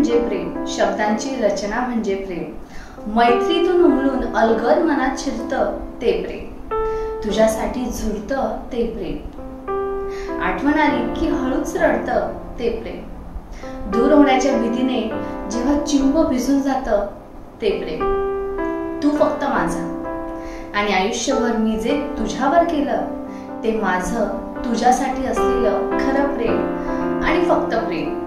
म्हणजे प्रेम, शब्दांची रचना म्हणजे प्रेम, मैत्रीतून उमलून अलगद मनात शिरतं ते प्रेम, तुझ्यासाठी झुरतं ते प्रेम, आठवण आली की हळूच रडतं ते प्रेम, दूर होण्याच्या भीतीने जेव्हा चिंब भिजून जातं ते प्रेम, तू फक्त माझा आणि आयुष्यभर मी जे तुझ्यावर केलं ते माझं तुझ्यासाठी असलेलं खरं प्रेम आणि फक्त प्रेम.